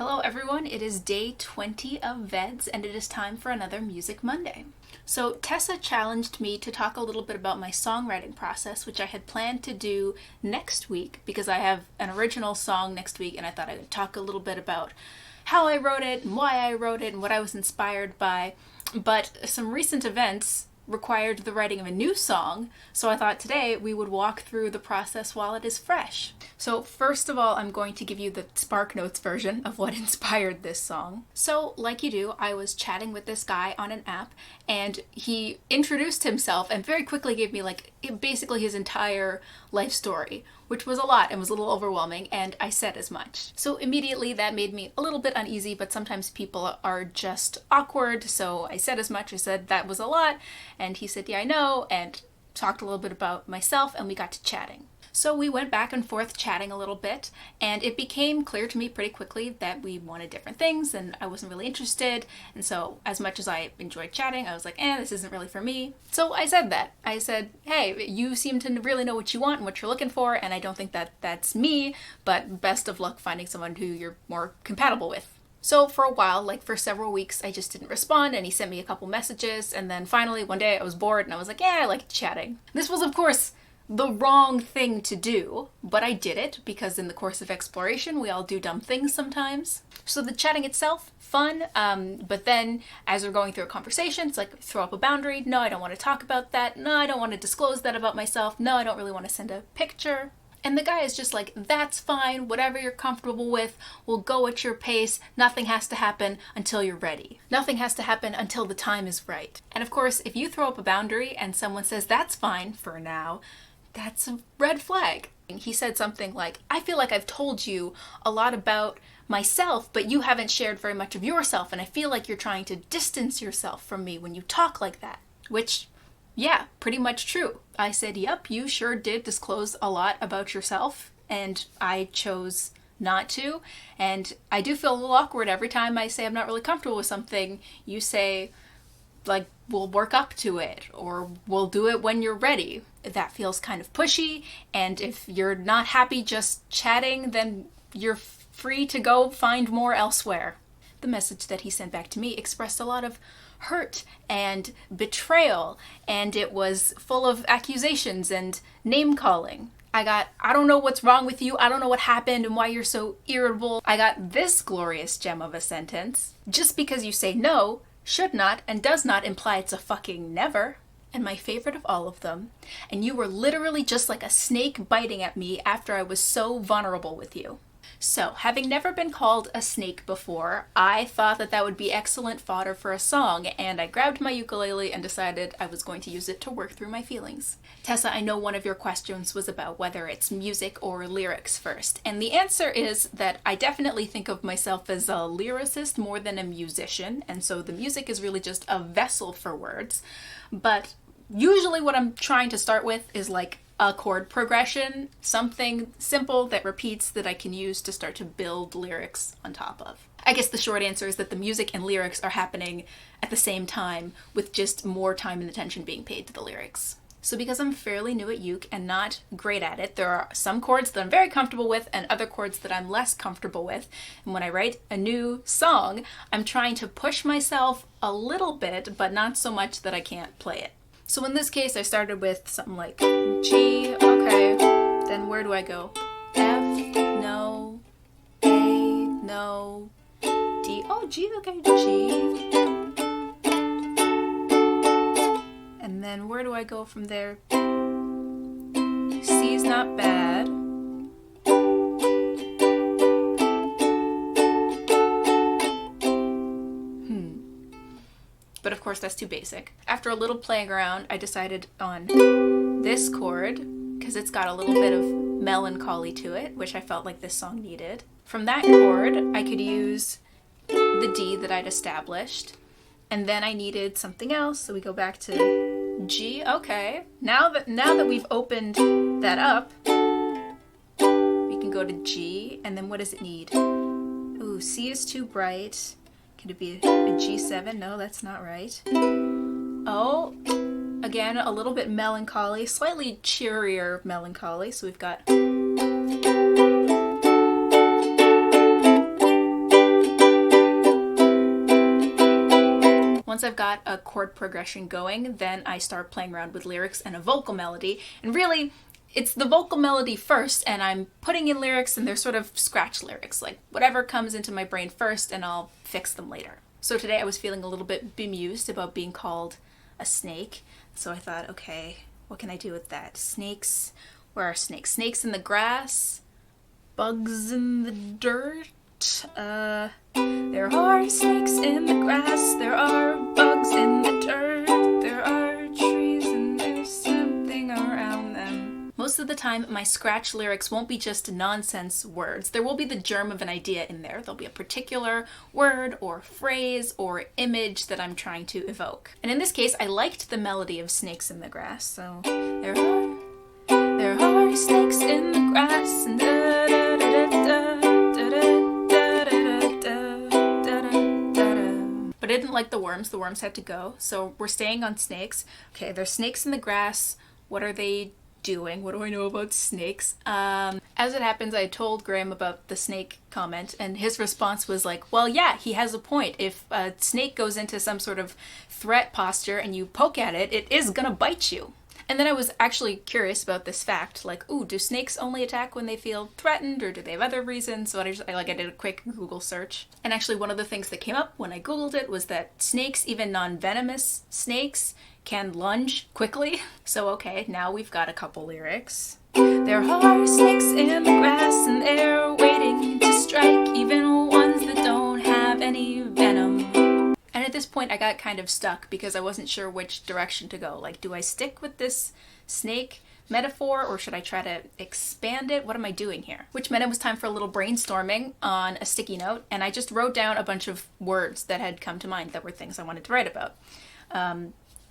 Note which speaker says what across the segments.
Speaker 1: Hello everyone, it is day 20 of VEDS and it is time for another Music Monday. So Tessa challenged me to talk a little bit about my songwriting process, which I had planned to do next week because I have an original song next week and I thought I would talk a little bit about how I wrote it and why I wrote it and what I was inspired by. But some recent events required the writing of a new song, so I thought today we would walk through the process while it is fresh. So first of all, I'm going to give you the Spark Notes version of what inspired this song. So like you do, I was chatting with this guy on an app and he introduced himself and very quickly gave me basically his entire life story, which was a lot and was a little overwhelming, and I said as much. So immediately that made me a little bit uneasy, but sometimes people are just awkward, so I said as much. I said that was a lot, and he said, yeah, I know, and talked a little bit about myself, and we got to chatting. So we went back and forth chatting a little bit, and it became clear to me pretty quickly that we wanted different things and I wasn't really interested. And so as much as I enjoyed chatting, I was like, this isn't really for me. So I said that. I said, hey, you seem to really know what you want and what you're looking for, and I don't think that that's me, but best of luck finding someone who you're more compatible with. So for a while, for several weeks, I just didn't respond, and he sent me a couple messages, and then finally one day I was bored and I was like, I like chatting. This was, of course, the wrong thing to do, but I did it because in the course of exploration, we all do dumb things sometimes. So the chatting itself, fun, but then as we're going through a conversation, it's like, throw up a boundary. No, I don't want to talk about that. No, I don't want to disclose that about myself. No, I don't really want to send a picture. And the guy is just like, that's fine, whatever you're comfortable with, we'll go at your pace. Nothing has to happen until you're ready. Nothing has to happen until the time is right. And of course, if you throw up a boundary and someone says, that's fine for now, that's a red flag. He said something like, I feel like I've told you a lot about myself, but you haven't shared very much of yourself, and I feel like you're trying to distance yourself from me when you talk like that. Which, yeah, pretty much true. I said, yep, you sure did disclose a lot about yourself, and I chose not to. And I do feel a little awkward every time I say I'm not really comfortable with something. You say, we'll work up to it, or we'll do it when you're ready. That feels kind of pushy, and if you're not happy just chatting, then you're free to go find more elsewhere. The message that he sent back to me expressed a lot of hurt and betrayal, and it was full of accusations and name-calling. I don't know what's wrong with you, I don't know what happened and why you're so irritable. I got this glorious gem of a sentence. Just because you say no should not and does not imply it's a fucking never. And my favorite of all of them, and you were literally just like a snake biting at me after I was so vulnerable with you. So, having never been called a snake before, I thought that would be excellent fodder for a song, and I grabbed my ukulele and decided I was going to use it to work through my feelings. Tessa, I know one of your questions was about whether it's music or lyrics first, and the answer is that I definitely think of myself as a lyricist more than a musician, and so the music is really just a vessel for words, but usually what I'm trying to start with is a chord progression, something simple that repeats that I can use to start to build lyrics on top of. I guess the short answer is that the music and lyrics are happening at the same time, with just more time and attention being paid to the lyrics. So because I'm fairly new at uke and not great at it, there are some chords that I'm very comfortable with and other chords that I'm less comfortable with. And when I write a new song, I'm trying to push myself a little bit, but not so much that I can't play it. So in this case, I started with something like G, okay, then where do I go? F, no, A, no, D, oh, G, okay, G. And then where do I go from there? C's not bad. But of course that's too basic. After a little playing around, I decided on this chord because it's got a little bit of melancholy to it, which I felt like this song needed. From that chord, I could use the D that I'd established, and then I needed something else, so we go back to G. Okay, now that we've opened that up, we can go to G, and then what does it need? Ooh, C is too bright. Could it be a G7? No, that's not right. Oh, again, a little bit melancholy, slightly cheerier melancholy. So we've got once I've got a chord progression going, then I start playing around with lyrics and a vocal melody. And really, it's the vocal melody first, and I'm putting in lyrics, and they're sort of scratch lyrics, like whatever comes into my brain first, and I'll fix them later. So today I was feeling a little bit bemused about being called a snake. So I thought, okay, what can I do with that? Snakes. Where are snakes? Snakes in the grass? Bugs in the dirt? There are snakes in the grass, there are bugs in the dirt, there are trees and there's something around them. Most of the time, my scratch lyrics won't be just nonsense words. There will be the germ of an idea in there. There'll be a particular word or phrase or image that I'm trying to evoke. And in this case, I liked the melody of snakes in the grass, so there are snakes in the grass and But I didn't like the worms had to go, so we're staying on snakes. Okay, there's snakes in the grass. What are they doing? What do I know about snakes? As it happens, I told Graham about the snake comment, and his response was like, well, yeah, he has a point. If a snake goes into some sort of threat posture and you poke at it, it is gonna bite you. And then I was actually curious about this fact, like, ooh, do snakes only attack when they feel threatened, or do they have other reasons? So I did a quick Google search. And actually one of the things that came up when I Googled it was that snakes, even non-venomous snakes, can lunge quickly. So okay, now we've got a couple lyrics. There are snakes in the grass and they're waiting to strike, even ones that don't have any venom. And at this point I got kind of stuck because I wasn't sure which direction to go. Like, do I stick with this snake metaphor or should I try to expand it? What am I doing here? Which meant it was time for a little brainstorming on a sticky note, and I just wrote down a bunch of words that had come to mind that were things I wanted to write about.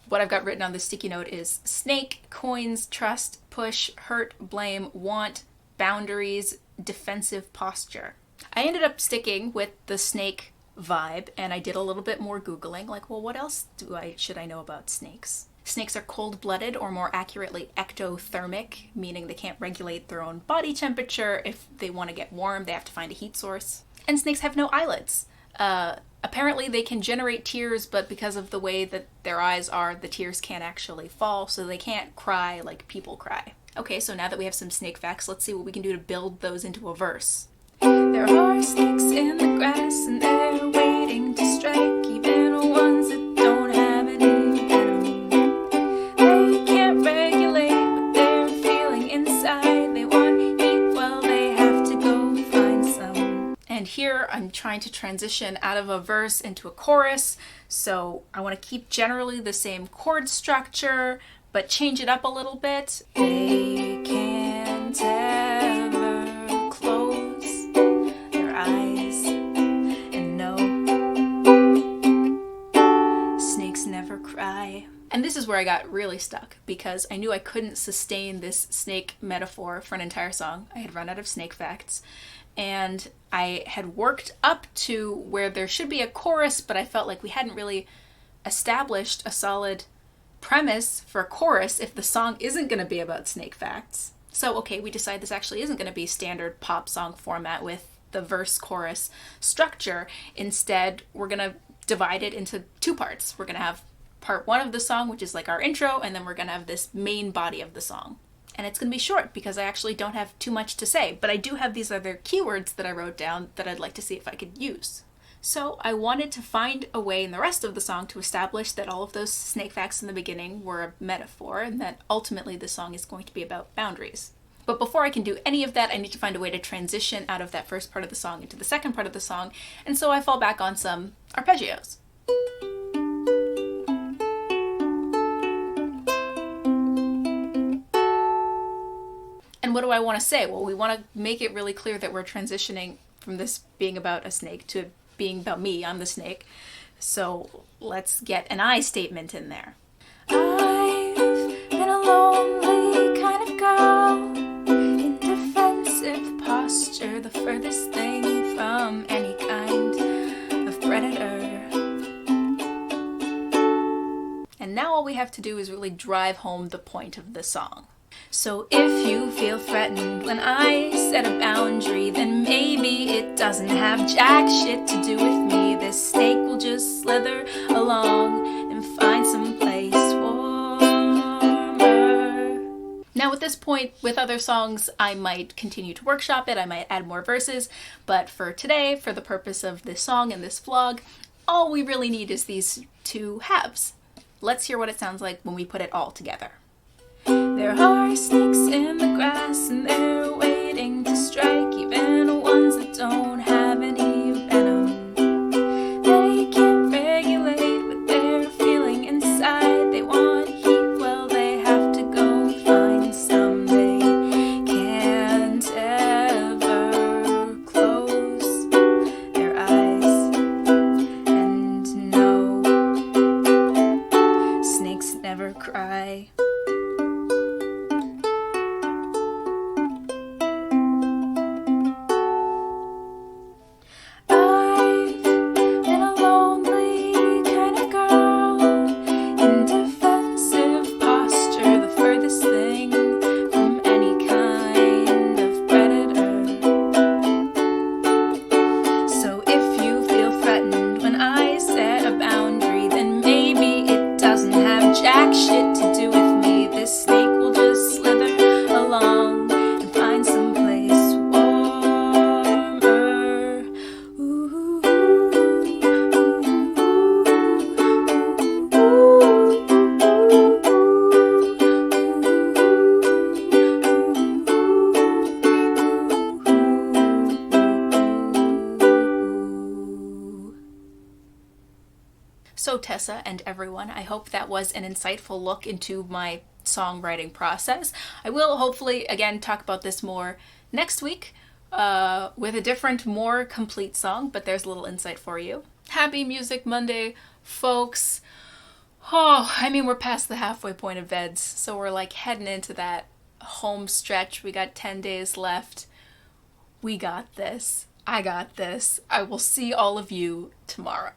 Speaker 1: What I've got written on this sticky note is snake, coins, trust, push, hurt, blame, want, boundaries, defensive posture. I ended up sticking with the snake vibe, and I did a little bit more Googling, like, well, what else should I know about snakes? Snakes are cold-blooded, or more accurately, ectothermic, meaning they can't regulate their own body temperature. If they want to get warm, they have to find a heat source. And snakes have no eyelids. Apparently they can generate tears, but because of the way that their eyes are, the tears can't actually fall, so they can't cry like people cry. Okay, so now that we have some snake facts, let's see what we can do to build those into a verse. There are snakes in the grass and they're waiting to strike, even ones that don't have any venom. They can't regulate what they're feeling inside. They want heat, well, they have to go find some. And here I'm trying to transition out of a verse into a chorus, so I want to keep generally the same chord structure, but change it up a little bit. They can't ever close their eyes, and no, snakes never cry. And this is where I got really stuck, because I knew I couldn't sustain this snake metaphor for an entire song. I had run out of snake facts, and I had worked up to where there should be a chorus, but I felt like we hadn't really established a solid premise for a chorus if the song isn't going to be about snake facts. So okay, we decide this actually isn't going to be standard pop song format with the verse chorus structure. Instead, we're going to divide it into two parts. We're going to have part one of the song, which is like our intro, and then we're going to have this main body of the song. And it's going to be short because I actually don't have too much to say, but I do have these other keywords that I wrote down that I'd like to see if I could use. So I wanted to find a way in the rest of the song to establish that all of those snake facts in the beginning were a metaphor, and that ultimately the song is going to be about boundaries. But before I can do any of that, I need to find a way to transition out of that first part of the song into the second part of the song, and so I fall back on some arpeggios. And what do I want to say? Well, we want to make it really clear that we're transitioning from this being about a snake to being about me. I'm the snake. So let's get an I statement in there. I've been a lonely kind of girl, in defensive posture, the furthest thing from any kind of predator. And now all we have to do is really drive home the point of the song. So if you feel threatened when I set a boundary, then maybe it doesn't have jack shit to do with me. This snake will just just slither along and find some place warmer. Now at this point, with other songs, I might continue to workshop it, I might add more verses, but for today, for the purpose of this song and this vlog, all we really need is these two halves. Let's hear what it sounds like when we put it all together. There are snakes in the grass and they're waiting to strike, even ones that don't have any venom. They can't regulate what they're feeling inside. They want heat, well they have to go find some. They can't ever close their eyes. And no, snakes never cry. Jack shit to do with me. This snake will just slither along and find some place warmer. Ooh, So Tessa and everyone, I hope that was an insightful look into my songwriting process. I will hopefully, again, talk about this more next week with a different, more complete song, but there's a little insight for you. Happy Music Monday, folks. Oh, I mean, we're past the halfway point of VEDS, so we're like heading into that home stretch. We got 10 days left. We got this. I got this. I will see all of you tomorrow.